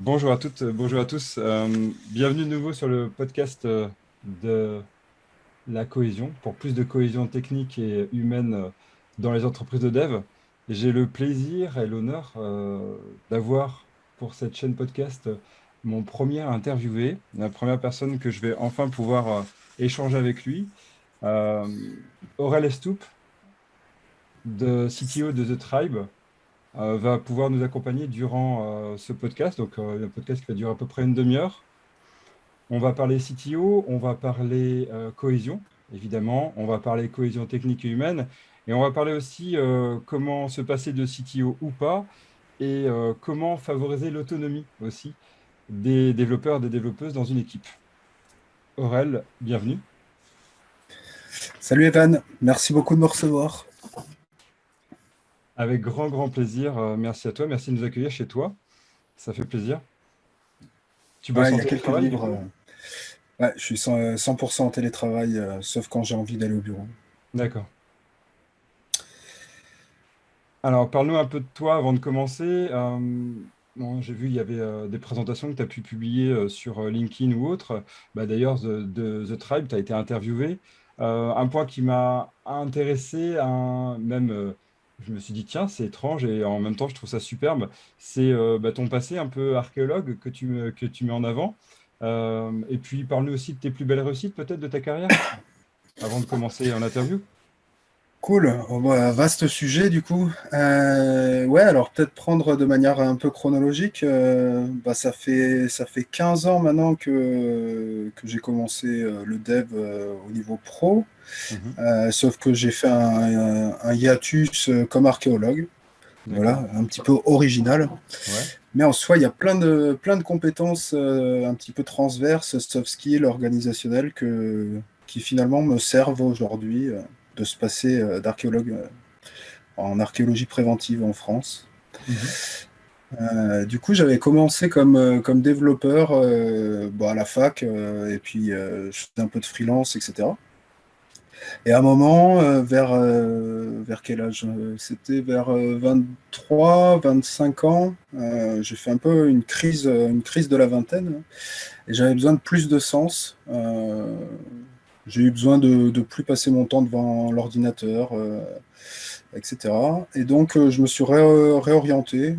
Bonjour à toutes, bonjour à tous. Bienvenue de nouveau sur le podcast de la cohésion, pour plus de cohésion technique et humaine dans les entreprises de dev. J'ai le plaisir et l'honneur d'avoir pour cette chaîne podcast mon premier interviewé, la première personne que je vais enfin pouvoir échanger avec lui. Euh, Aurel Estoup, de CTO de The Tribe, va pouvoir nous accompagner durant ce podcast, donc un podcast qui va durer à peu près une demi-heure. On va parler CTO, on va parler cohésion, évidemment, on va parler cohésion technique et humaine, et on va parler aussi comment se passer de CTO ou pas, et comment favoriser l'autonomie aussi des développeurs et des développeuses dans une équipe. Aurel, bienvenue. Salut Evan, merci beaucoup de me recevoir. Avec grand, grand plaisir. Merci à toi, merci de nous accueillir chez toi. Ça fait plaisir. Tu bosses Ouais, il en y a quelques télétravail, du livres. coup? Ouais, je suis 100% en télétravail, sauf quand j'ai envie d'aller au bureau. D'accord. Alors, parle-nous un peu de toi avant de commencer. Bon, j'ai vu, il y avait des présentations que tu as pu publier sur LinkedIn ou autre. Bah, d'ailleurs, de The Tribe, tu as été interviewé. Un point qui m'a intéressé, même, je me suis dit, tiens, c'est étrange et en même temps, je trouve ça superbe. C'est bah, ton passé un peu archéologue que tu mets en avant. Et puis, parle-nous aussi de tes plus belles réussites, peut-être, de ta carrière, avant de commencer en interview. Cool. Oh, bah, vaste sujet du coup. Ouais, alors peut-être prendre de manière un peu chronologique. Bah, ça fait 15 ans maintenant que j'ai commencé le dev au niveau pro. Mhm. Sauf que j'ai fait un hiatus comme archéologue. D'accord. Voilà, un petit peu original. Ouais. Mais en soi, il y a plein de compétences un petit peu transverses, soft skills, organisationnelles, qui finalement me servent aujourd'hui de se passer d'archéologue en archéologie préventive en France. Mhm. Du coup, j'avais commencé comme développeur bon, à la fac, et puis je faisais un peu de freelance, etc. Et à un moment, vers quel âge? C'était vers 23, 25 ans. J'ai fait un peu une crise de la vingtaine. Et j'avais besoin de plus de sens. J'ai eu besoin de plus passer mon temps devant l'ordinateur, etc. Et donc, je me suis réorienté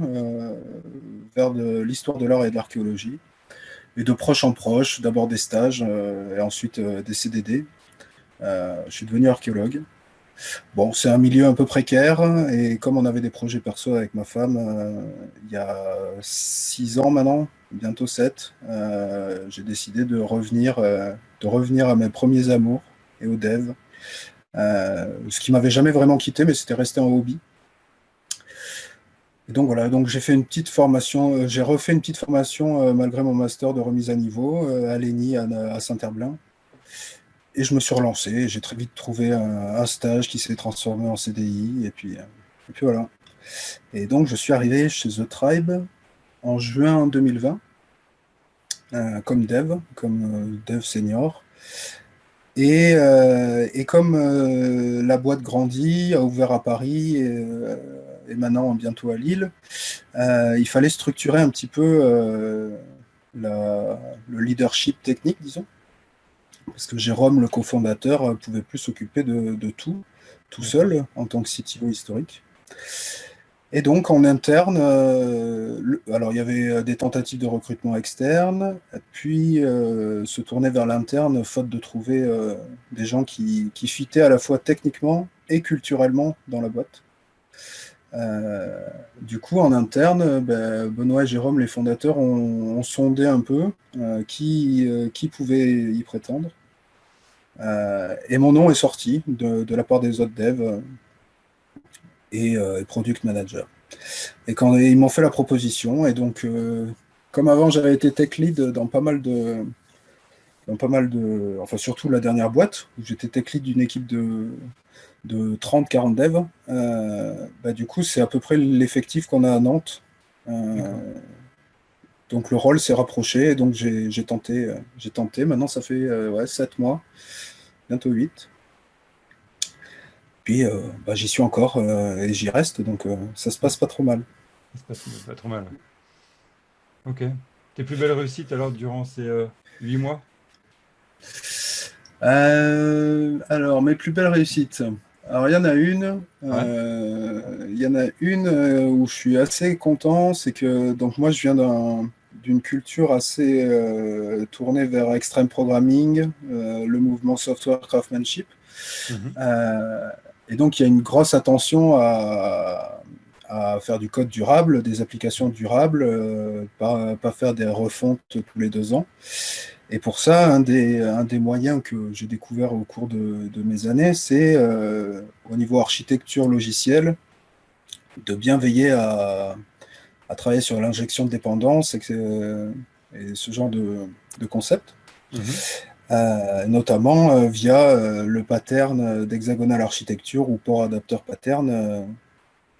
vers l'histoire de l'art et de l'archéologie. Et de proche en proche, d'abord des stages et ensuite des CDD. Je suis devenu archéologue. Bon, c'est un milieu un peu précaire et comme on avait des projets perso avec ma femme, il y a 6 ans maintenant, bientôt 7, j'ai décidé de revenir à mes premiers amours et au dev, ce qui m'avait jamais vraiment quitté, mais c'était resté en hobby. Et donc voilà, donc j'ai fait une petite formation, j'ai refait une petite formation malgré mon master de remise à niveau à l'ENI à Saint-Herblain. Et je me suis relancé, j'ai très vite trouvé un stage qui s'est transformé en CDI, et puis voilà. Et donc, je suis arrivé chez The Tribe en juin 2020, comme dev senior. Et comme la boîte grandit, a ouvert à Paris et maintenant bientôt à Lille, il fallait structurer un petit peu le leadership technique, disons, parce que Jérôme, le cofondateur, pouvait plus s'occuper de tout D'accord. seul en tant que CTO historique. Et donc en interne, alors il y avait des tentatives de recrutement externe, puis se tourner vers l'interne, faute de trouver des gens qui fitaient à la fois techniquement et culturellement dans la boîte. Euh, du coup, en interne, ben, Benoît et Jérôme, les fondateurs, ont sondé un peu qui pouvait y prétendre. Et mon nom est sorti de la part des autres devs et product manager. Et quand ils m'ont fait la proposition, et donc, comme avant, j'avais été tech lead enfin surtout la dernière boîte, où j'étais tech lead d'une équipe de 30-40 devs, bah, du coup, c'est à peu près l'effectif qu'on a à Nantes. D'accord. Euh, donc le rôle s'est rapproché, et donc j'ai tenté. Maintenant, ça fait ouais, 7 mois, bientôt 8. Puis bah, j'y suis encore et j'y reste, donc ça se Ouais. passe pas trop mal. Ça se passe pas trop mal. Ok. Tes plus belles réussites alors durant ces 8 mois? Alors, mes plus belles réussites. Alors, il y en a une. Ouais. Il y en a une où je suis assez content. C'est que donc moi, je viens d'une culture assez tournée vers extreme programming, le mouvement software craftsmanship. Mhm. Euh, et donc, il y a une grosse attention à faire du code durable, des applications durables, pas faire des refontes tous les 2 ans. Et pour ça, un des moyens que j'ai découvert au cours de mes années, c'est au niveau architecture logicielle, de bien veiller à travailler sur l'injection de dépendance et ce genre de concept. Mhm. Notamment via le pattern d'hexagonal architecture ou port adapteur pattern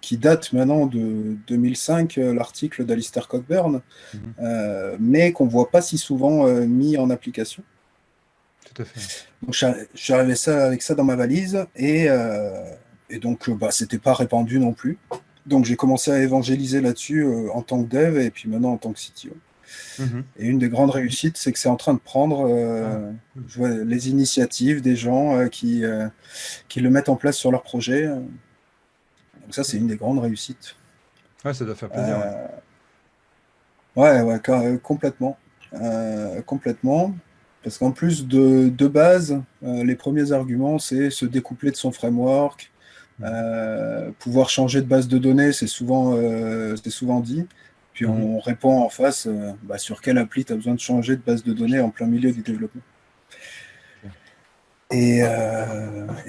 qui date maintenant de 2005, l'article d'Alistair Cockburn, Mhm. mais qu'on ne voit pas si souvent mis en application. Tout à fait. Donc, je suis arrivé avec ça dans ma valise et donc, bah, c'était pas répandu non plus. Donc, j'ai commencé à évangéliser là-dessus en tant que dev et puis maintenant en tant que CTO. Mhm. Et une des grandes réussites, c'est que c'est en train de prendre Ah, cool. je vois les initiatives des gens qui le mettent en place sur leur projet. Donc, ça, c'est une des grandes réussites. Ouais, ça doit faire plaisir. Ouais. Euh, ouais, ouais, complètement. Complètement. Parce qu'en plus de base, les premiers arguments, c'est se découpler de son framework, Mhm. pouvoir changer de base de données, c'est souvent dit. Puis Mhm. on répond en face bah, sur quelle appli tu as besoin de changer de base de données en plein milieu du développement. Ok. Et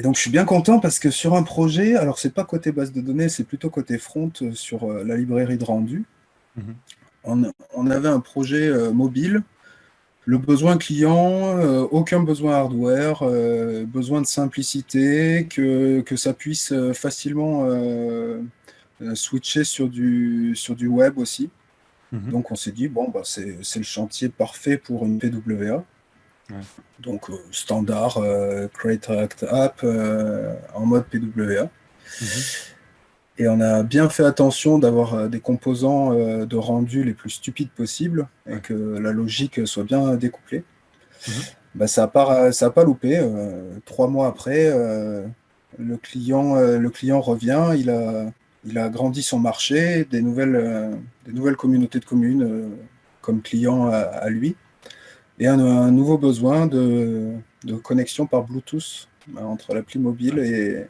donc je suis bien content parce que sur un projet, alors c'est pas côté base de données, c'est plutôt côté front sur la librairie de rendu. Mhm. On avait un projet mobile. Le besoin client, aucun besoin hardware, besoin de simplicité, que ça puisse facilement switcher sur du web aussi. Mhm. Donc on s'est dit, bon, bah, c'est le chantier parfait pour une PWA. Ouais. Donc standard, Create React App en mode PWA. Mhm. Et on a bien fait attention d'avoir des composants de rendu les plus stupides possibles et Ouais. que la logique soit bien découplée. Mhm. Bah, ça a pas loupé. 3 mois après, le client revient, il a agrandi son marché, des nouvelles communautés de communes comme client à lui, et un nouveau besoin de connexion par Bluetooth entre l'appli mobile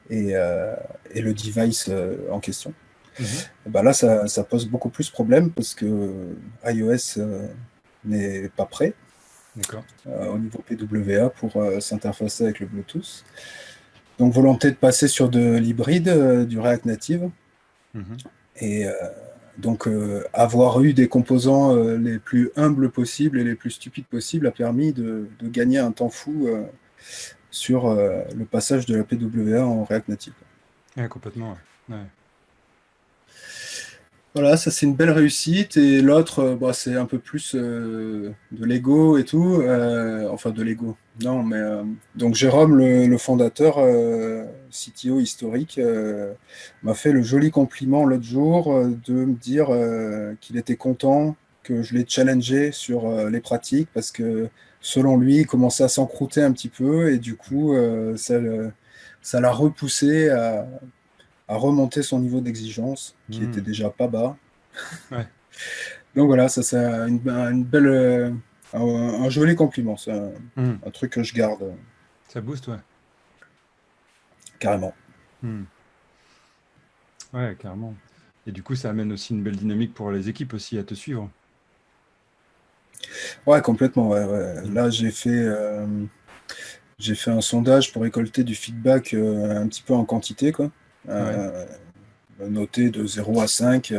et, euh, et le device en question. Mhm. Et bah là, ça pose beaucoup plus de problèmes parce que iOS n'est pas prêt D'accord. au niveau PWA pour s'interfacer avec le Bluetooth. Donc volonté de passer sur de l'hybride, du React Native. Mhm. Et donc avoir eu des composants les plus humbles possibles et les plus stupides possibles a permis de gagner un temps fou sur le passage de la PWA en React Native. Ouais, complètement. Ouais. Ouais. Voilà, ça c'est une belle réussite. Et l'autre, bah, c'est un peu plus de Lego et tout. Enfin, de Lego. Non, mais donc Jérôme, le fondateur, CTO historique, m'a fait le joli compliment l'autre jour de me dire qu'il était content que je l'ai challengé sur les pratiques parce que selon lui, il commençait à s'encrouter un petit peu et du coup, ça l'a repoussé à remonter son niveau d'exigence, qui était Mhm. déjà pas bas. Ouais. Donc voilà, ça c'est une belle, un joli compliment, c'est Mhm. un truc que je garde Ça booste, ouais. carrément. Mhm. Ouais, carrément. Et du coup, ça amène aussi une belle dynamique pour les équipes aussi à te suivre. Ouais, complètement. Ouais, ouais. Mhm. Là, j'ai fait un sondage pour récolter du feedback un petit peu en quantité, quoi. Ouais. Euh, Noté de 0 à 5.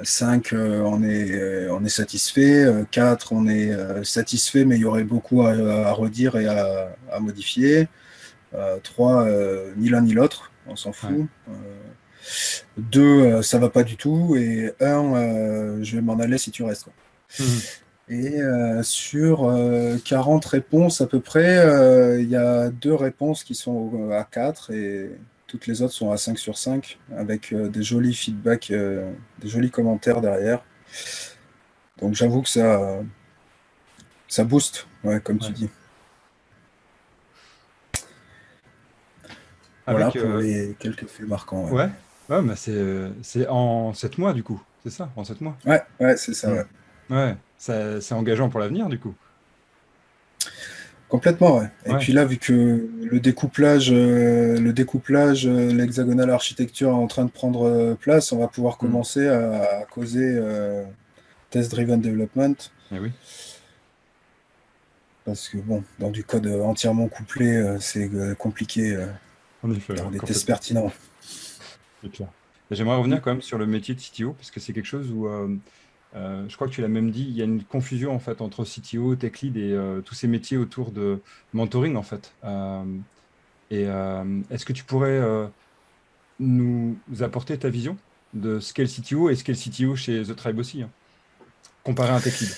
5, on est satisfait. 4, on est satisfait, mais il y aurait beaucoup à redire et à modifier. 3, ni l'un ni l'autre, on s'en Ouais. fout. 2, ça va pas du tout. Et 1, je vais m'en aller si tu restes, quoi. Mhm. Et sur 40 réponses à peu près, il y a 2 réponses qui sont à 4 et toutes les autres sont à 5 sur 5 avec des jolis feedbacks, des jolis commentaires derrière. Donc j'avoue que ça booste, ouais, comme tu Ouais. dis. Voilà Avec, pour les quelques faits marquants. Ouais, ouais, ouais, mais c'est en 7 mois, du coup. C'est ça, en 7 mois. ouais, ouais, c'est ça, Hmm. ouais. Ouais, c'est engageant pour l'avenir, du coup. Complètement, ouais. Et Ouais. puis là, vu que l'hexagonal architecture est en train de prendre place, on va pouvoir Hmm. commencer à causer test-driven development. Eh oui, Parce que bon, dans du code entièrement couplé, c'est compliqué en effet, d'avoir ouais, des tests complètement. pertinents. C'est clair. Et j'aimerais revenir Mm. quand même sur le métier de CTO, parce que c'est quelque chose où, je crois que tu l'as même dit, il y a une confusion en fait entre CTO, Tech Lead et tous ces métiers autour de mentoring en fait. Est-ce que tu pourrais nous apporter ta vision de ce qu'est le CTO et ce qu'est le CTO chez The Tribe aussi, hein, comparé à un Tech Lead?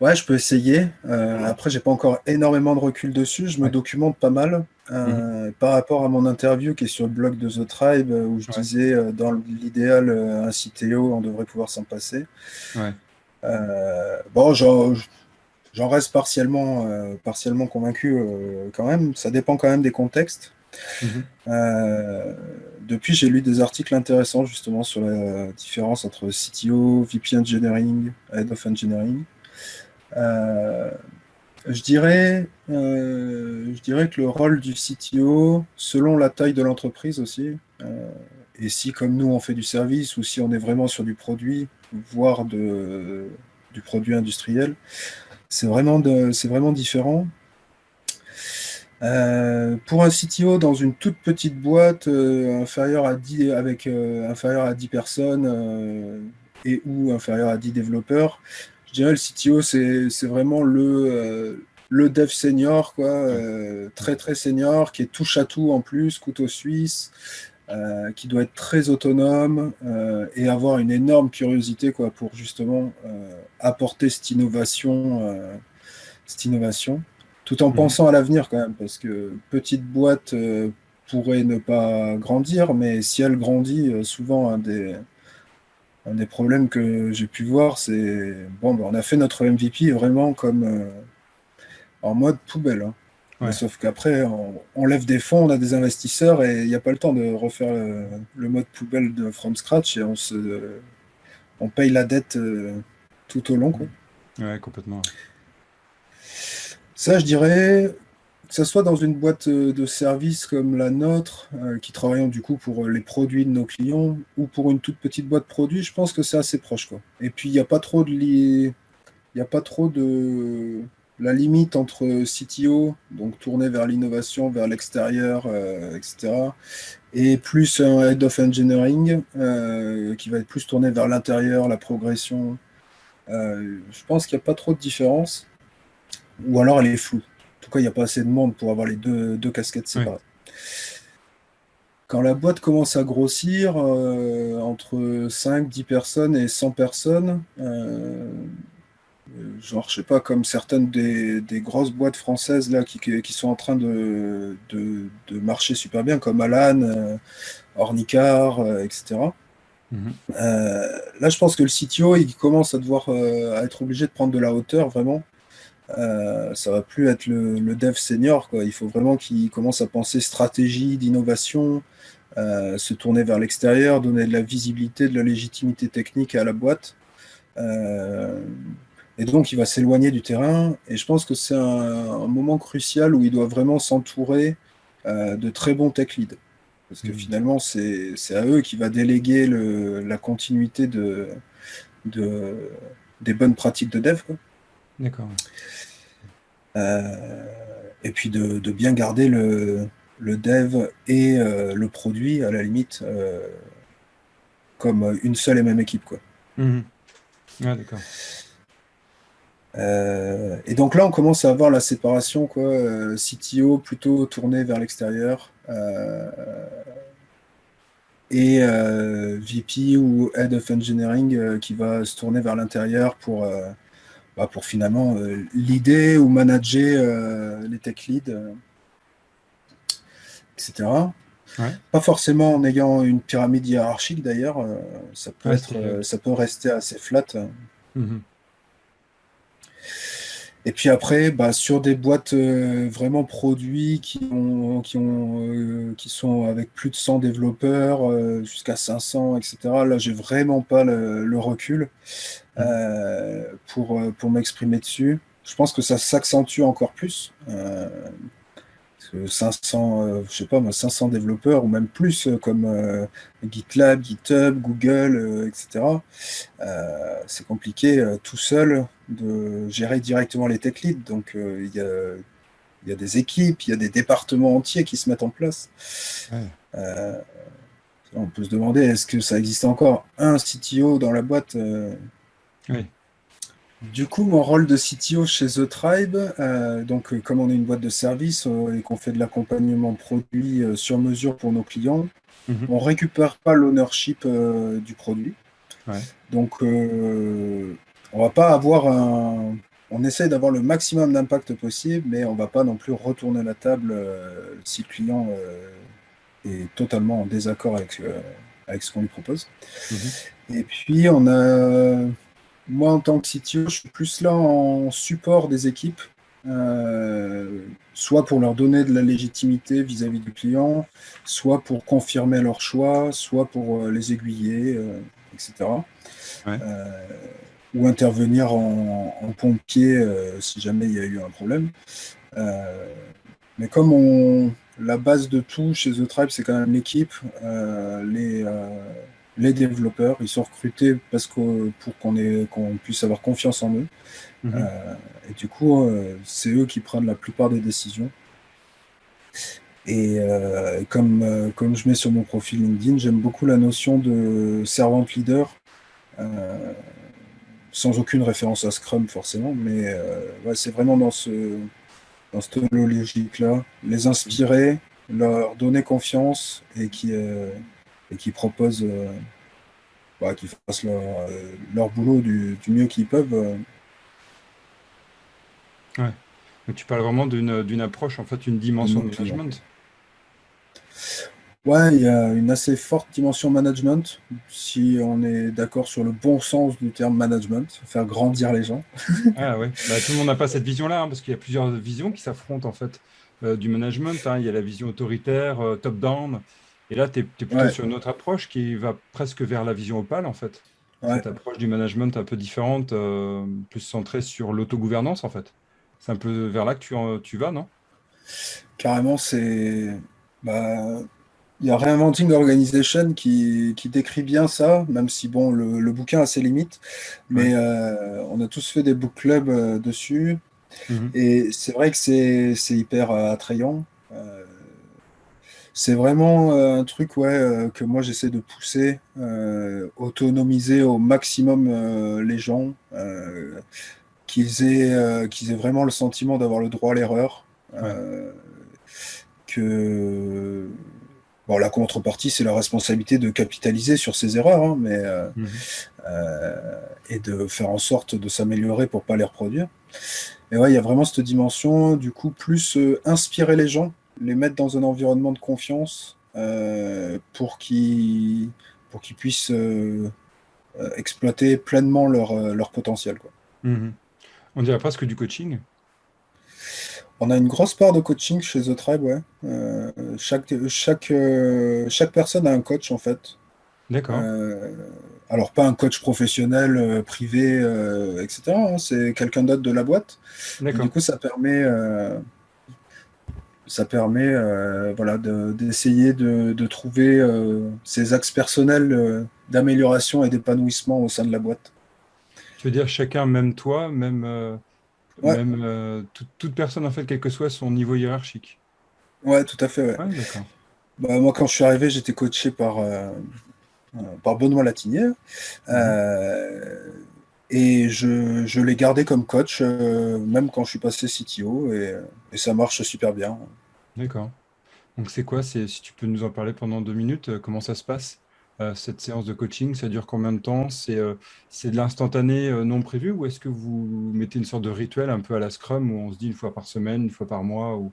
Ouais, je peux essayer. Après, j'ai pas encore énormément de recul dessus. Je me Ouais. documente pas mal Mhm. par rapport à mon interview qui est sur le blog de The Tribe où je Ouais. disais dans l'idéal un CTO, on devrait pouvoir s'en passer. Ouais. Bon, j'en reste partiellement convaincu quand même. Ça dépend quand même des contextes. Mhm. Euh, Depuis, j'ai lu des articles intéressants justement sur la différence entre CTO, VP Engineering, Head of Engineering. Euh, je dirais que le rôle du CTO, selon la taille de l'entreprise aussi, et si comme nous on fait du service ou si on est vraiment sur du produit, voire du produit industriel, c'est vraiment différent. Pour un CTO dans une toute petite boîte inférieure à 10 personnes et ou inférieure à 10 développeurs, je dirais le CTO c'est vraiment le dev senior quoi, Ouais. très très senior qui est touche à tout en plus, couteau suisse, qui doit être très autonome et avoir une énorme curiosité quoi pour justement apporter cette innovation, tout en Mhm. pensant à l'avenir quand même, parce que petite boîte pourrait ne pas grandir, mais si elle grandit, souvent un des problèmes que j'ai pu voir, c'est bon, ben, on a fait notre MVP vraiment comme en mode poubelle, hein. Mais Ouais. sauf qu'après, on lève des fonds, on a des investisseurs et il n'y a pas le temps de refaire le mode poubelle de from scratch et on paye la dette tout au long, quoi. Mhm. Ouais, complètement. Ça, je dirais, que ce soit dans une boîte de service comme la nôtre, qui travaillons du coup pour les produits de nos clients, ou pour une toute petite boîte produit, je pense que c'est assez proche, quoi. Et puis, il n'y a pas trop il y a pas trop de la limite entre CTO, donc tourné vers l'innovation, vers l'extérieur, etc., et plus un Head of Engineering, qui va être plus tourné vers l'intérieur, la progression. Je pense qu'il n'y a pas trop de différence ou alors elle est floue. En tout cas, il n'y a pas assez de monde pour avoir les deux casquettes Ouais. séparées. Quand la boîte commence à grossir, entre 5, 10 personnes et 100 personnes, genre, je sais pas, comme certaines des grosses boîtes françaises là, qui sont en train de marcher super bien, comme Alan, Ornicar, etc. Mhm. Là, je pense que le CTO, il commence à devoir à être obligé de prendre de la hauteur, vraiment. Ça va plus être le dev senior, quoi. Il faut vraiment qu'il commence à penser stratégie, d'innovation, se tourner vers l'extérieur, donner de la visibilité, de la légitimité technique à la boîte. Euh, et donc, il va s'éloigner du terrain. Et je pense que c'est un moment crucial où il doit vraiment s'entourer de très bons tech leads. Parce que Mhm. finalement, c'est à eux qu'il va déléguer la continuité de- des bonnes pratiques de dev, quoi. D'accord. Ouais. Euh, et puis de bien garder le dev et le produit, à la limite, comme une seule et même équipe, quoi. Mhm. Ouais, d'accord. Et donc là, on commence à avoir la séparation, quoi, CTO plutôt tourné vers l'extérieur, et VP ou Head of Engineering qui va se tourner vers l'intérieur pour finalement leader ou manager les tech leads, etc. Ouais. Pas forcément en ayant une pyramide hiérarchique d'ailleurs, Ouais, c'est... ça peut rester assez flat. Mhm. Et puis après, bah, sur des boîtes vraiment produits qui sont avec plus de 100 développeurs, jusqu'à 500, etc., là, j'ai vraiment pas le recul Mhm. pour m'exprimer dessus. Je pense que ça s'accentue encore plus. Parce que 500, je sais pas moi, 500 développeurs ou même plus, comme GitLab, GitHub, Google, etc. C'est compliqué tout seul de gérer directement les tech leads. Donc il y a des équipes, il y a des départements entiers qui se mettent en place. Ouais. Euh, on peut se demander, est-ce que ça existe encore un CTO dans la boîte? Oui. Du coup, mon rôle de CTO chez The Tribe, comme on est une boîte de service et qu'on fait de l'accompagnement produit sur mesure pour nos clients, Mhm. on récupère pas l'ownership du produit. Ouais. Donc, on va pas avoir on essaie d'avoir le maximum d'impact possible, mais on va pas non plus retourner la table si le client est totalement en désaccord avec ce qu'on lui propose. Mhm. Et puis, moi, en tant que CTO, je suis plus là en support des équipes, soit pour leur donner de la légitimité vis-à-vis du client, soit pour confirmer leur choix, soit pour les aiguiller, etc. Ouais. Euh, ou intervenir en pompier si jamais il y a eu un problème. Euh, mais la base de tout chez The Tribe, c'est quand même l'équipe, les développeurs. Ils sont recrutés pour qu'on puisse avoir confiance en eux. Mhm. Euh, et du coup, c'est eux qui prennent la plupart des décisions. Et comme je mets sur mon profil LinkedIn, j'aime beaucoup la notion de servant leader. Euh, Sans aucune référence à Scrum forcément, mais ouais, c'est vraiment dans cette logique-là, les inspirer, leur donner confiance et qui proposent, qui fassent leur boulot du mieux qu'ils peuvent. Ouais. Donc, tu parles vraiment d'une approche, en fait, une De dimension nos de clients. management. Ouais, il y a une assez forte dimension management, si on est d'accord sur le bon sens du terme management, faire grandir les gens. Ah ouais, bah, tout le monde n'a pas cette vision-là, hein, parce qu'il y a plusieurs visions qui s'affrontent en fait du management, hein. Il y a la vision autoritaire, top-down, et là, tu es, plutôt Ouais, sur une autre approche qui va presque vers la vision opale, en fait. ouais, Cette approche du management un peu différente, plus centrée sur l'autogouvernance, en fait. C'est un peu vers là que tu vas, non? carrément, bah, il y a Reinventing Organization qui décrit bien ça, même si bon, le bouquin a ses limites, mais Ouais. on a tous fait des book clubs dessus, Mhm. et c'est vrai que c'est hyper attrayant. C'est vraiment un truc ouais, que moi j'essaie de pousser, autonomiser au maximum les gens, qu'ils aient vraiment le sentiment d'avoir le droit à l'erreur. Ouais. euh, que Bon, la contrepartie, c'est la responsabilité de capitaliser sur ses erreurs, hein, Mhm. et de faire en sorte de s'améliorer pour pas les reproduire. Mais ouais, il y a vraiment cette dimension, du coup, plus inspirer les gens, les mettre dans un environnement de confiance pour qu'ils puissent exploiter pleinement leur potentiel, quoi. Mhm. On dirait presque du coaching. On a une grosse part de coaching chez The Tribe, ouais. Chaque personne a un coach, en fait. D'accord. Euh, alors, pas un coach professionnel, privé, etc., hein, c'est quelqu'un d'autre de la boîte. Mais du D'accord. coup, ça permet voilà, d'essayer de trouver ces axes personnels d'amélioration et d'épanouissement au sein de la boîte. Tu veux dire chacun, même toi, même, Ouais, toute personne, en fait, quel que soit son niveau hiérarchique. ouais, tout à fait. Ouais. Ouais, d'accord. Bah, moi, quand je suis arrivé, j'étais coaché par Benoît Latinier. Mhm. Euh, et je l'ai gardé comme coach, même quand je suis passé CTO, et ça marche super bien. D'accord. Donc c'est quoi? Si tu peux nous en parler pendant 2 minutes, comment ça se passe, cette séance de coaching? Ça dure combien de temps? C'est de l'instantané non prévu ou est-ce que vous mettez une sorte de rituel un peu à la Scrum où on se dit une fois par semaine, une fois par mois ou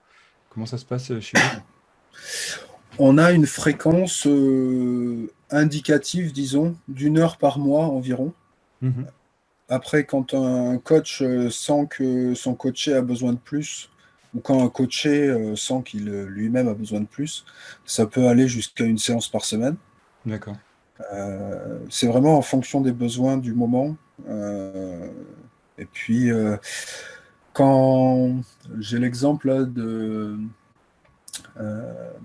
comment ça se passe chez vous? On a une fréquence indicative, disons, d'1 heure par mois environ. Mhm. Après, quand un coach sent que son coaché a besoin de plus, ou quand un coaché sent qu'il lui-même a besoin de plus, ça peut aller jusqu'à une séance par semaine. D'accord. C'est vraiment en fonction des besoins du moment. Euh, et puis, quand j'ai l'exemple là, de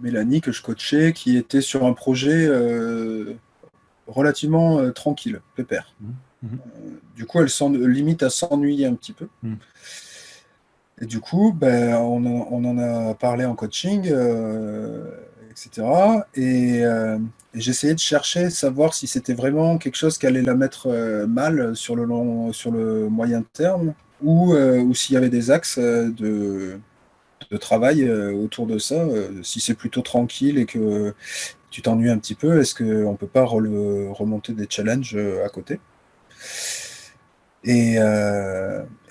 Mélanie que je coachais, qui était sur un projet relativement tranquille, pépère. Mhm. Mhm. Du coup, elle limite à s'ennuyer un petit peu. Mhm. Et du coup, ben, on en a parlé en coaching, etc. Et j'essayais de chercher, savoir si c'était vraiment quelque chose qui allait la mettre mal sur le moyen terme, ou s'il y avait des axes de travail autour de ça. Si c'est plutôt tranquille et que tu t'ennuies un petit peu, est-ce qu'on ne peut pas remonter des challenges à côté? Et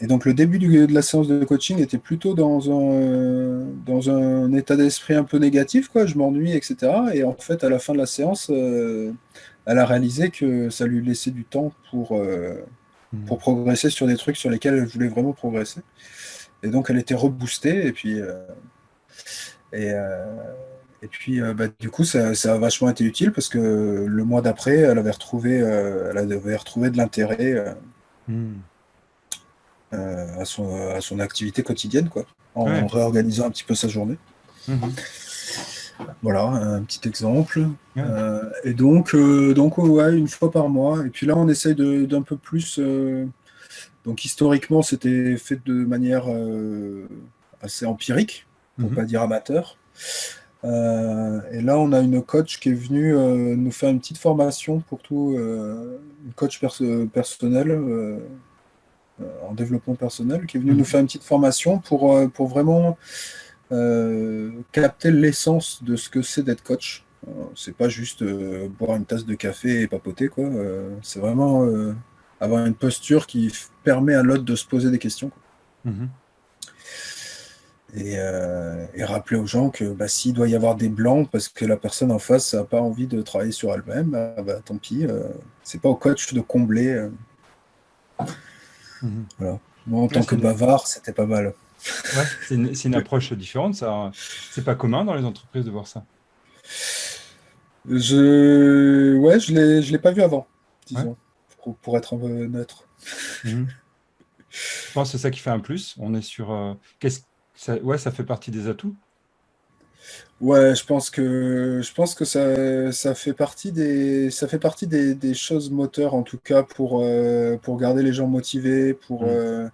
donc le début de la séance de coaching était plutôt dans un état d'esprit un peu négatif, quoi. Je m'ennuie, etc. Et en fait, à la fin de la séance, elle a réalisé que ça lui laissait du temps pour Mhm. progresser sur des trucs sur lesquels elle voulait vraiment progresser. Et donc elle était reboostée. Et, euh, bah, du coup, ça a vachement été utile parce que le mois d'après, elle avait retrouvé de l'intérêt. Mhm. À son activité quotidienne, quoi, en Ouais. réorganisant un petit peu sa journée. Mhm. Voilà, un petit exemple. Ouais. Donc ouais, 1 fois par mois. Et puis là, on essaye d'un peu plus. Donc historiquement, c'était fait de manière assez empirique, pour Mhm. pas dire amateur. Et là, on a une coach qui est venue nous faire une petite formation pour tout, une coach personnelle en développement personnel, qui est venue nous Mhm. faire une petite formation pour vraiment capter l'essence de ce que c'est d'être coach. C'est pas juste boire une tasse de café et papoter, quoi. C'est vraiment avoir une posture qui permet à l'autre de se poser des questions, quoi. Mhm. Et rappeler aux gens que bah, s'il doit y avoir des blancs parce que la personne en face n'a pas envie de travailler sur elle-même, bah, tant pis. C'est pas au coach de combler. Mhm. Voilà. Moi, en Ouais, tant que bavard, c'était pas mal. ouais, c'est une approche différente, ça. C'est pas commun dans les entreprises de voir ça. Ouais, je l'ai pas vu avant, Ouais. disons, pour être un peu neutre. Mhm. Je pense que c'est ça qui fait un plus. On est sur. Ouais, ça fait partie des atouts. Ouais, je pense que ça fait partie des choses moteurs, en tout cas, pour garder les gens motivés, Mhm.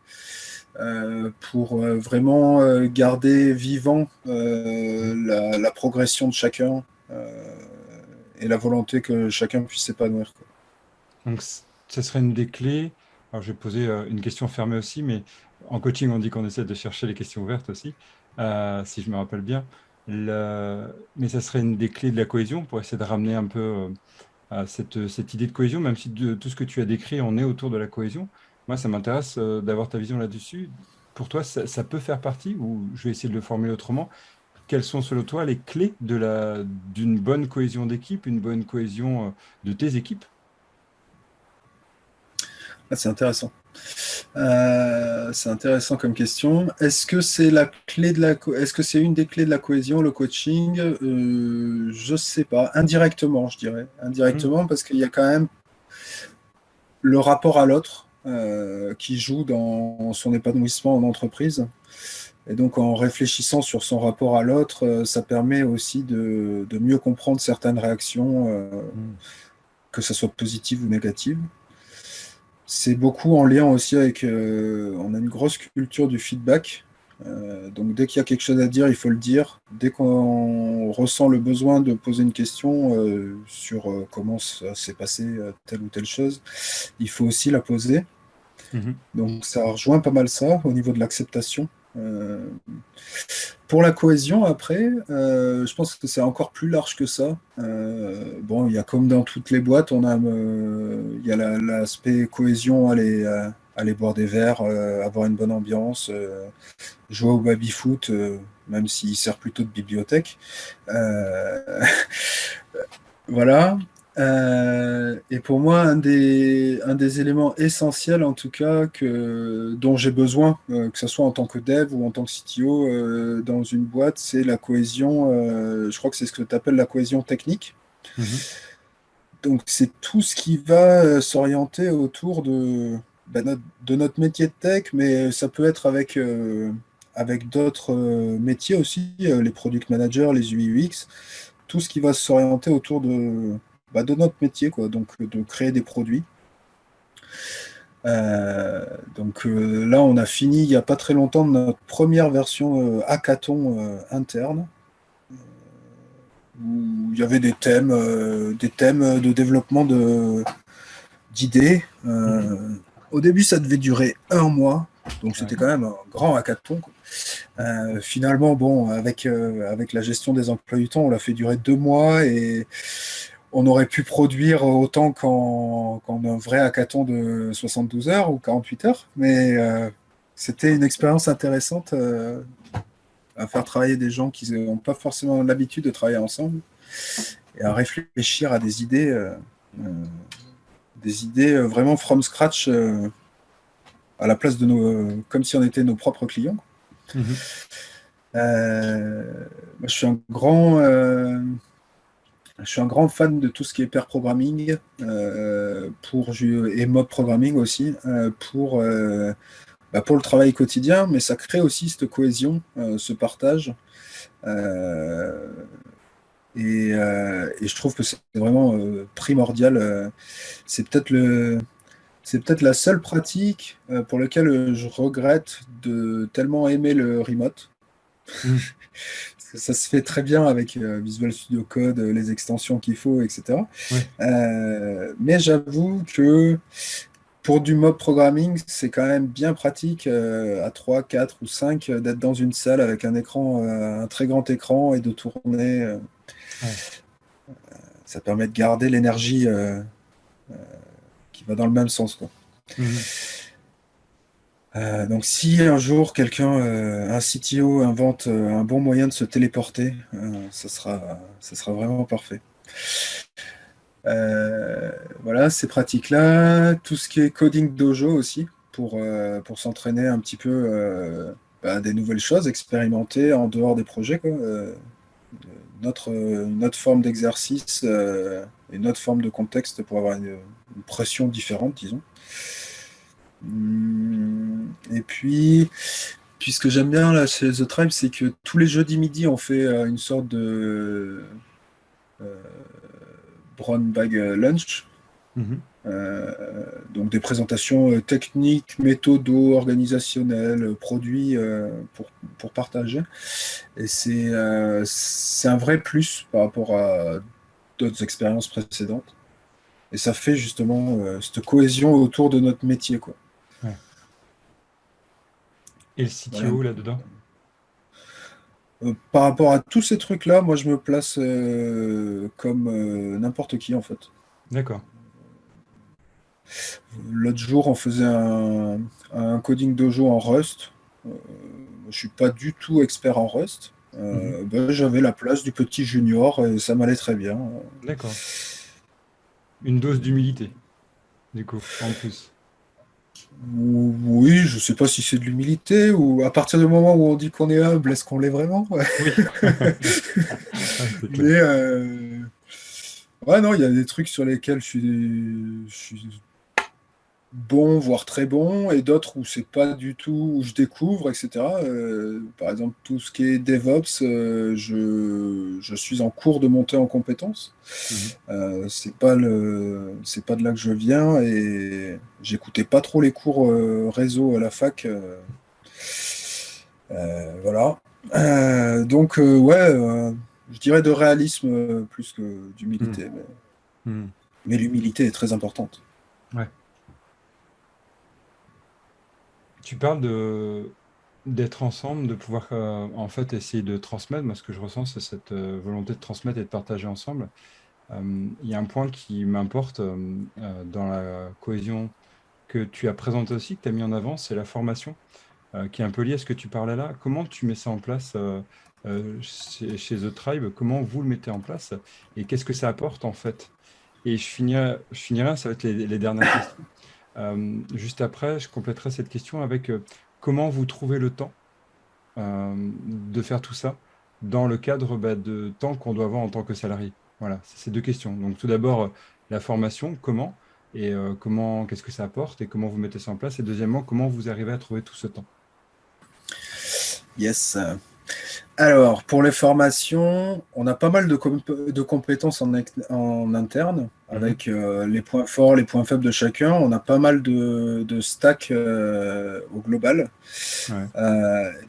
pour vraiment garder vivant Mhm. la progression de chacun et la volonté que chacun puisse s'épanouir, quoi. Donc, ce serait une des clés. Alors, je vais poser une question fermée aussi, mais en coaching, on dit qu'on essaie de chercher les questions ouvertes aussi, si je me rappelle bien. Mais ça serait une des clés de la cohésion pour essayer de ramener un peu à cette idée de cohésion, même si de tout ce que tu as décrit, on est autour de la cohésion. Moi, ça m'intéresse d'avoir ta vision là-dessus. Pour toi, ça peut faire partie, ou je vais essayer de le formuler autrement. Quelles sont, selon toi, les clés d'une bonne cohésion d'équipe, une bonne cohésion de tes équipes? Ah, c'est intéressant comme question. Est-ce que c'est une des clés de la cohésion, le coaching? Je sais pas. Indirectement, je dirais. Mhm. Indirectement, parce qu'il y a quand même le rapport à l'autre qui joue dans son épanouissement en entreprise. Et donc, en réfléchissant sur son rapport à l'autre, ça permet aussi de mieux comprendre certaines réactions, Mhm. que ce soit positives ou négatives. C'est beaucoup en lien aussi avec. On a une grosse culture du feedback. Donc, dès qu'il y a quelque chose à dire, il faut le dire. Dès qu'on ressent le besoin de poser une question sur comment ça s'est passé telle ou telle chose, il faut aussi la poser. Mhm. Donc, ça rejoint pas mal ça au niveau de l'acceptation. Euh, pour la cohésion, après, je pense que c'est encore plus large que ça. Bon, il y a comme dans toutes les boîtes, il y a l'aspect cohésion, aller boire des verres, avoir une bonne ambiance, jouer au baby-foot. même s'il sert plutôt de bibliothèque. Euh, voilà. Et pour moi, un des éléments essentiels, en tout cas, dont j'ai besoin, que ce soit en tant que dev ou en tant que CTO dans une boîte, c'est la cohésion. Je crois que c'est ce que tu appelles la cohésion technique. Mhm. Donc, c'est tout ce qui va s'orienter autour de notre métier de tech, mais ça peut être avec d'autres métiers aussi, les product managers, les UI UX, tout ce qui va s'orienter autour de notre métier, quoi, donc de créer des produits. Euh, Là, on a fini il n'y a pas très longtemps notre première version hackathon interne, où il y avait des thèmes de développement d'idées. Mhm. Au début, ça devait durer un mois, donc Ouais. c'était quand même un grand hackathon, quoi. Finalement, bon, avec la gestion des emplois du temps, on l'a fait durer 2 mois et on aurait pu produire autant qu'en un vrai hackathon de 72 heures ou 48 heures, mais c'était une expérience intéressante à faire travailler des gens qui n'ont pas forcément l'habitude de travailler ensemble et à réfléchir à des idées vraiment from scratch à la place comme si on était nos propres clients. Mhm. Moi, je suis un grand fan de tout ce qui est pair programming et mob programming aussi pour le travail quotidien, mais ça crée aussi cette cohésion, ce partage. Euh, et je trouve que c'est vraiment primordial. C'est peut-être la seule pratique pour laquelle je regrette de tellement aimer le remote. Mhm. Ça se fait très bien avec Visual Studio Code, les extensions qu'il faut, etc. Ouais. Mais j'avoue que pour du mob programming, c'est quand même bien pratique à 3, 4 ou 5 d'être dans une salle avec un écran, un très grand écran et de tourner. Ouais. Ça permet de garder l'énergie qui va dans le même sens, quoi. Mhm. Donc si un jour un CTO invente un bon moyen de se téléporter, ça sera vraiment parfait. Voilà, ces pratiques-là, tout ce qui est coding dojo aussi, pour s'entraîner un petit peu à des nouvelles choses, expérimenter en dehors des projets, quoi. Une autre forme d'exercice, une autre forme de contexte pour avoir une pression différente, disons. Et puis ce que j'aime bien là chez The Tribe, c'est que tous les jeudis midi, on fait une sorte de euh, brown bag lunch. Mhm. Donc des présentations techniques, méthodo, organisationnelles, produits pour partager. Et c'est un vrai plus par rapport à d'autres expériences précédentes. Et ça fait justement cette cohésion autour de notre métier, quoi. Ouais. Et le Voilà un CTO peu. là-dedans? Par rapport à tous ces trucs-là, moi je me place comme n'importe qui en fait. D'accord. L'autre jour, on faisait un coding dojo en Rust. Je suis pas du tout expert en Rust. Mhm. J'avais la place du petit junior et ça m'allait très bien. D'accord. Une dose d'humilité, du coup, en plus. Oui, je sais pas si c'est de l'humilité ou à partir du moment où on dit qu'on est humble, est-ce qu'on l'est vraiment? Ouais. Oui. Ouais, c'est clair. Mais ouais, non, il y a des trucs sur lesquels je suis bon, voire très bon, et d'autres où c'est pas du tout, où je découvre, etc. Par exemple, tout ce qui est DevOps, je suis en cours de montée en compétences. Mhm. C'est pas de là que je viens et j'écoutais pas trop les cours réseau à la fac. Voilà. Ouais, je dirais de réalisme plus que Mhm. d'humilité, Mhm. mais l'humilité est très importante. Ouais. Tu parles d'être ensemble, de pouvoir en fait essayer de transmettre. Moi, ce que je ressens, c'est cette volonté de transmettre et de partager ensemble. Il y a un point qui m'importe dans la cohésion que tu as présentée aussi, que tu as mis en avant, c'est la formation. qui est un peu lié à ce que tu parlais là. Comment tu mets ça en place chez The Tribe? Comment vous le mettez en place? Et qu'est-ce que ça apporte en fait? Et je finirai, ça va être les dernières questions. Juste après, je compléterai cette question avec comment vous trouvez le temps de faire tout ça dans le cadre de temps qu'on doit avoir en tant que salarié. Voilà, c'est ces deux questions. Donc tout d'abord, la formation, comment et comment, qu'est-ce que ça apporte et comment vous mettez ça en place. Et deuxièmement, comment vous arrivez à trouver tout ce temps. Yes. Alors, pour les formations, on a pas mal de compétences en interne, Mhm. avec les points forts, les points faibles de chacun. On a pas mal de stacks au global. Ouais.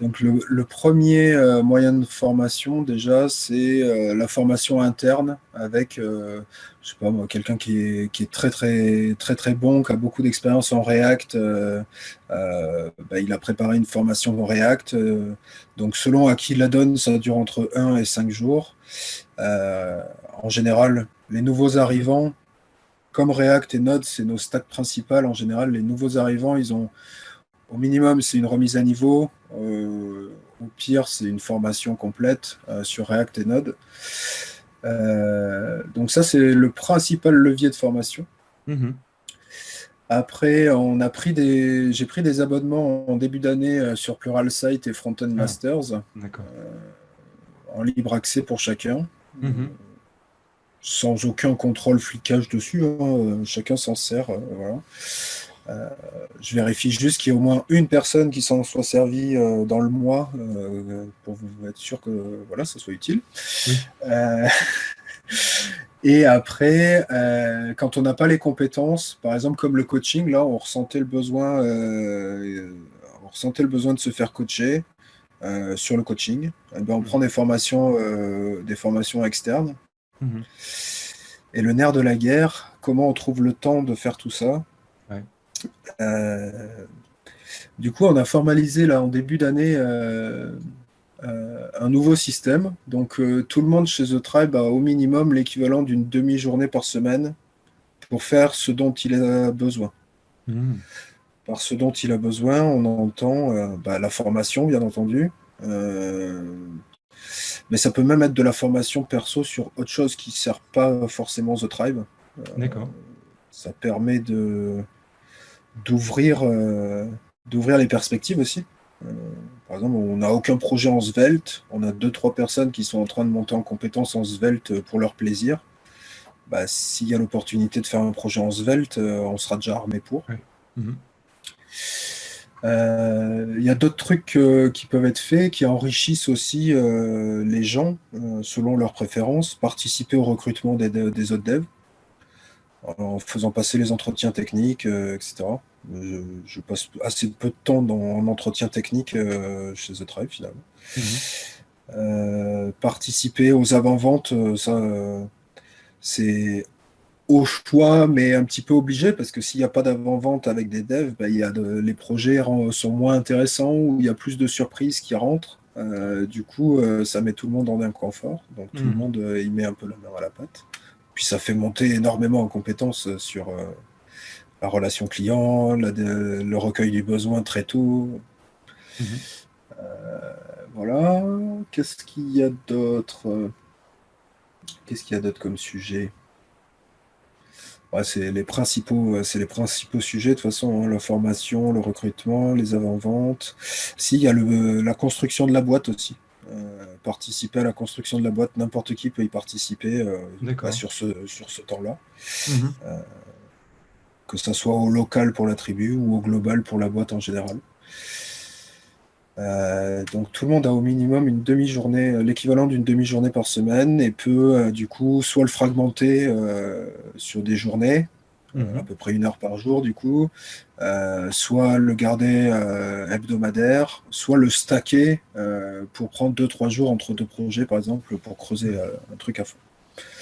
Donc, le premier moyen de formation, déjà, c'est la formation interne avec, je sais pas moi, quelqu'un qui est très, très, très, très bon, qui a beaucoup d'expérience en React. Il a préparé une formation en React. Donc, selon à qui il la donne, ça dure entre 1 et 5 jours. Euh, En général, les nouveaux Mhm. arrivants, comme React et Node, c'est nos stacks principales. En général, les nouveaux arrivants, ils ont au minimum, c'est une remise à niveau. Au pire, c'est une formation complète sur React et Node. Donc ça, c'est le principal levier de formation. Mhm. Après, j'ai pris des abonnements en début d'année sur Pluralsight et Frontend Ah, Masters d'accord. en libre accès pour chacun, Mhm. sans aucun contrôle flicage dessus, hein. Chacun s'en sert. Voilà. Je vérifie juste qu'il y ait au moins une personne qui s'en soit servie dans le mois pour être sûr que voilà, ça soit utile. Oui. Euh, et après, quand on n'a pas les compétences, par exemple comme le coaching, là, on ressentait le besoin de se faire coacher sur le coaching. Eh ben, on prend Mhm. des formations externes. Mhm. Et le nerf de la guerre, comment on trouve le temps de faire tout ça? Ouais. Euh, Du coup, on a formalisé là en début d'année un nouveau système. Donc, tout le monde chez The Tribe a au minimum l'équivalent d'une demi-journée par semaine pour faire ce dont il a besoin. Mhm. Par ce dont il a besoin, on entend la formation, bien entendu. Euh, mais ça peut même être de la formation perso sur autre chose qui ne sert pas forcément The Tribe. D'accord. Ça permet d'ouvrir d'ouvrir les perspectives aussi. Euh, Par exemple, on n'a aucun projet en Svelte. On a deux, trois personnes qui sont en train de monter en compétences en Svelte pour leur plaisir. Bah, s'il y a l'opportunité de faire un projet en Svelte, on sera déjà armé pour. Ouais. Mhm. Il y a d'autres trucs qui peuvent être faits, qui enrichissent aussi les gens selon leurs préférences. Participer au recrutement des autres devs en faisant passer les entretiens techniques, etc. Je passe assez peu de temps en entretien technique chez The Tribe finalement. Mhm. Participer aux avant-ventes, c'est au choix, mais un petit peu obligé, parce que s'il n'y a pas d'avant-vente avec des devs, bah, les projets sont moins intéressants ou il y a plus de surprises qui rentrent. Du coup, ça met tout le monde en inconfort. Donc tout le Mhm. monde y met un peu la main à la pâte. Puis ça fait monter énormément en compétences sur la relation client, le recueil du besoin très tôt. Mhm. Voilà. Qu'est-ce qu'il y a d'autre? Qu'est-ce qu'il y a d'autre comme sujet? Ouais, c'est les principaux sujets, de toute façon, hein, la formation, le recrutement, les avant-ventes. Si, il y a la construction de la boîte aussi. Participer à la construction de la boîte, n'importe qui peut y participer D'accord. sur ce temps-là. Mhm. Que ça soit au local pour la tribu ou au global pour la boîte en général. Donc tout le monde a au minimum une demi-journée, l'équivalent d'une demi-journée par semaine et peut du coup soit le fragmenter sur des journées, à Mhm. peu près 1 heure par jour du coup, soit le garder hebdomadaire, soit le stacker pour prendre 2, 3 jours entre deux projets par exemple pour creuser Mhm. un truc à fond.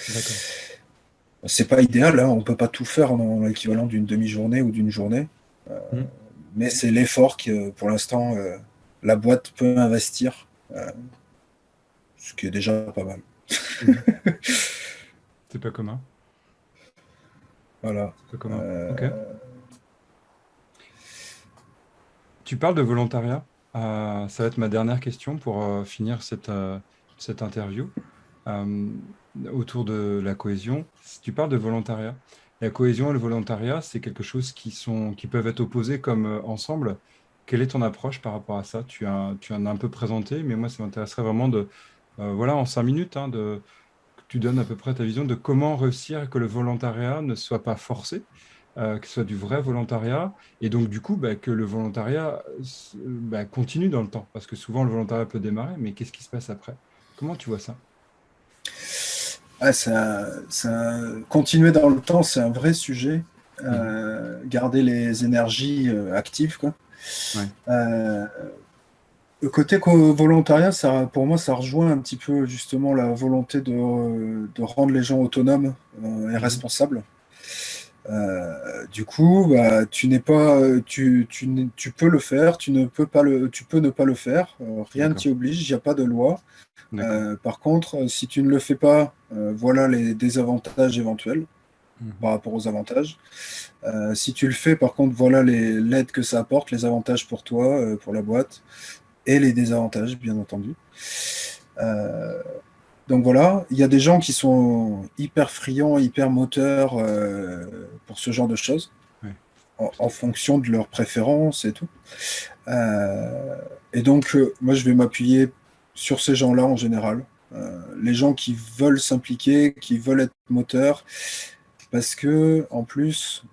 D'accord. C'est pas idéal, hein, on peut pas tout faire en l'équivalent d'une demi-journée ou d'une journée, Mhm. mais c'est l'effort que pour l'instant la boîte peut investir, euh, ce qui est déjà pas mal. Mhm. C'est pas commun. Voilà. C'est pas commun. Ok. Euh, Tu parles de volontariat. Ça va être ma dernière question pour finir cette interview. Euh, Autour de la cohésion, si tu parles de volontariat, la cohésion et le volontariat, c'est quelque chose qui peuvent être opposés comme ensemble. Quelle est ton approche par rapport à ça? Tu en as un peu présenté, mais moi, ça m'intéresserait vraiment voilà, en 5 minutes, hein, que tu donnes à peu près ta vision de comment réussir que le volontariat ne soit pas forcé, que ce soit du vrai volontariat, et donc du coup, bah, que le volontariat bah, continue dans le temps, parce que souvent le volontariat peut démarrer, mais qu'est-ce qui se passe après? Comment tu vois ça? Ah, continuer dans le temps, c'est un vrai sujet. Mhm. Garder les énergies actives, quoi. Ouais, Euh, le côté volontariat, pour moi, ça rejoint un petit peu justement la volonté de rendre les gens autonomes et mhm. responsables. Du coup, bah, tu n'es pas, tu peux le faire, tu ne peux pas tu peux ne pas le faire. Rien ne D'accord, t'y oblige, il n'y a pas de loi. d'accord. Par contre, si tu ne le fais pas, voilà les désavantages éventuels Mhm. par rapport aux avantages. Si tu le fais, par contre, voilà l'aide que ça apporte, les avantages pour toi, pour la boîte, et les désavantages, bien entendu. Euh, donc voilà, il y a des gens qui sont hyper friands, hyper moteurs pour ce genre de choses, Ouais. en fonction de leurs préférences et tout. Euh, et donc, moi, je vais m'appuyer sur ces gens-là en général. Les gens qui veulent s'impliquer, qui veulent être moteurs, parce que, en plus,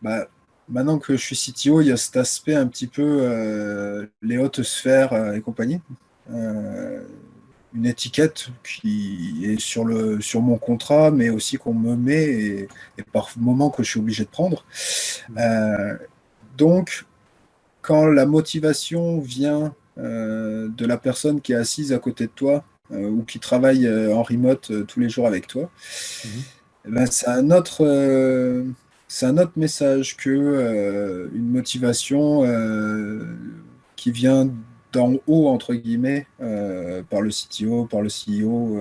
bah, maintenant que je suis CTO, il y a cet aspect un petit peu les hautes sphères et compagnie. Euh, une étiquette qui est sur mon contrat, mais aussi qu'on me met et par moment que je suis obligé de prendre. Mhm. Euh, donc, quand la motivation vient de la personne qui est assise à côté de toi ou qui travaille en remote tous les jours avec toi, Mhm. eh ben, c'est un autre message que une motivation qui vient d'en haut, entre guillemets, par le CTO, par le CEO.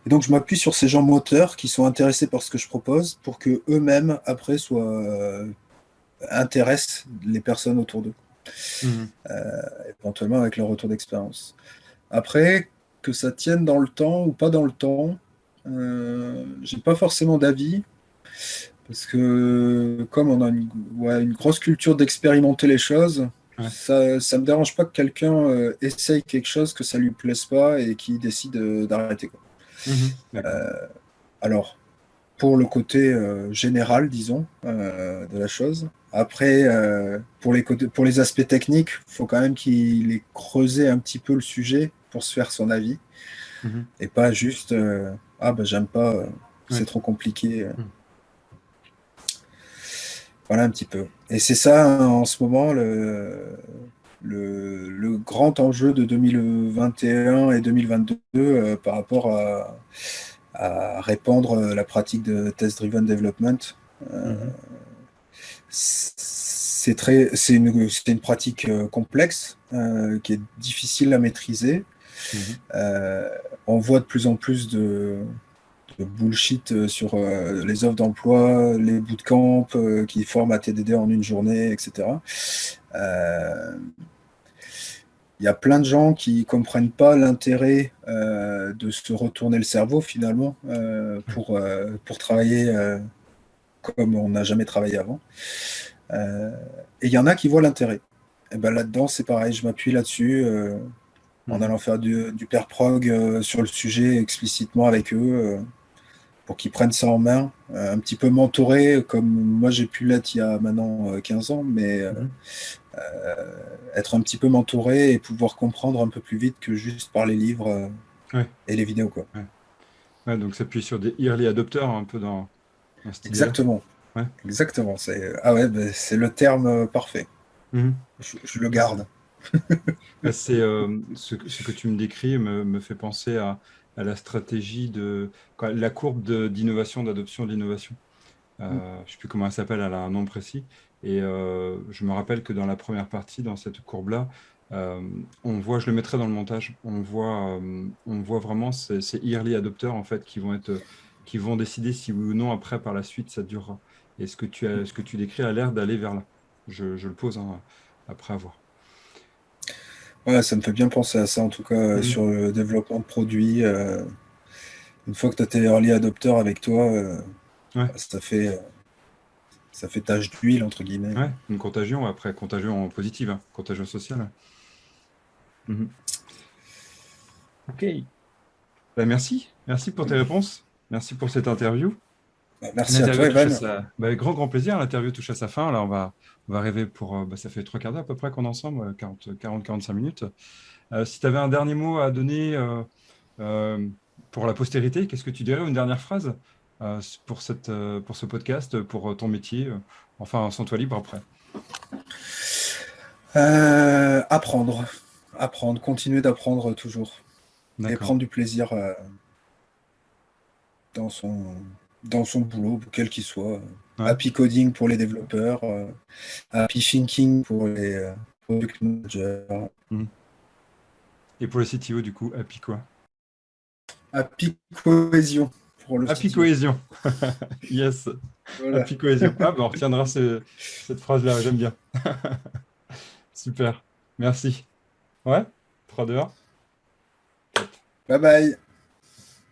Et donc, je m'appuie sur ces gens moteurs qui sont intéressés par ce que je propose pour que eux-mêmes, après, intéressent les personnes autour d'eux, Mhm. éventuellement avec leur retour d'expérience. Après, que ça tienne dans le temps ou pas dans le temps, j'ai pas forcément d'avis. Parce que comme on a ouais, une grosse culture d'expérimenter les choses, Ouais. ça me dérange pas que quelqu'un essaye quelque chose, que ça lui plaise pas et qui décide d'arrêter, quoi. Mhm. D'accord. Alors, pour le côté général, disons, de la chose. Après, pour les aspects techniques, il faut quand même qu'il ait creusé un petit peu le sujet pour se faire son avis Mhm. et pas juste ah bah j'aime pas, c'est Ouais. trop compliqué. Mhm. Voilà un petit peu. Et c'est ça hein, en ce moment le grand enjeu de 2021 et 2022 par rapport à répandre la pratique de test-driven development. Euh, Mhm. c'est une pratique complexe qui est difficile à maîtriser. Mhm. Euh, on voit de plus en plus de bullshit sur les offres d'emploi, les bootcamps qui forment à TDD en une journée, etc. Euh, Il y a plein de gens qui comprennent pas l'intérêt de se retourner le cerveau finalement Ouais. pour travailler comme on n'a jamais travaillé avant. Euh, et il y en a qui voient l'intérêt. Et ben là-dedans, c'est pareil, je m'appuie là-dessus en Mhm. allant faire du pair prog sur le sujet explicitement avec eux pour qu'ils prennent ça en main, un petit peu mentoré comme moi j'ai pu l'être il y a maintenant 15 ans, mais Mhm. être un petit peu mentoré et pouvoir comprendre un peu plus vite que juste par les livres Ouais. et les vidéos, quoi. Ouais. Ouais, donc s'appuyer sur des early adopters un peu dans cette idée-là. Exactement, Ouais. exactement. Ah ouais, ben, c'est le terme parfait. Mhm. Je le Ouais, garde. ce que tu me décris me fait penser à la stratégie la courbe d'innovation, d'adoption de l'innovation. Mm, Je ne sais plus comment elle s'appelle, elle a un nom précis. Et je me rappelle que dans la première partie, dans cette courbe-là, on voit, je le mettrai dans le montage, on voit vraiment ces early adopters en fait qui vont décider si oui ou non après par la suite ça durera. Et ce que tu décris a l'air d'aller vers là. Je le pose hein, après avoir. Ouais, ça me fait bien penser à ça, en tout cas, Mhm. sur le développement de produits. Une fois que tu as tes early adopters avec toi, Ouais, ça fait tache d'huile, entre guillemets. ouais, une contagion, après, contagion positive, hein, contagion sociale. Mhm. Ok. Ben, merci pour tes réponses, merci pour cette interview. Bah, merci à L'interview toi, touche à Evan. sa... ben, avec grand, grand plaisir, l'interview touche à sa fin. Là, on va rêver pour... ça fait 3 quarts d'heure à peu près qu'on est ensemble, 45 minutes. Si tu avais un dernier mot à donner euh, pour la postérité, qu'est-ce que tu dirais, une dernière phrase pour ce podcast, pour ton métier, enfin, sans toi libre après. Apprendre. Apprendre. Continuer d'apprendre toujours. Et D'accord. prendre du plaisir dans dans son boulot, quel qu'il soit. Ouais. Happy coding pour les développeurs, happy thinking pour les product managers, Mhm. Et pour le CTO, du coup, Happy quoi? happy cohésion pour le Happy CTO. cohésion. Yes. Voilà. Happy cohésion. Ah, ben, on retiendra cette phrase-là, j'aime bien. Super. Merci. Ouais, 3, 2, 1. Bye bye.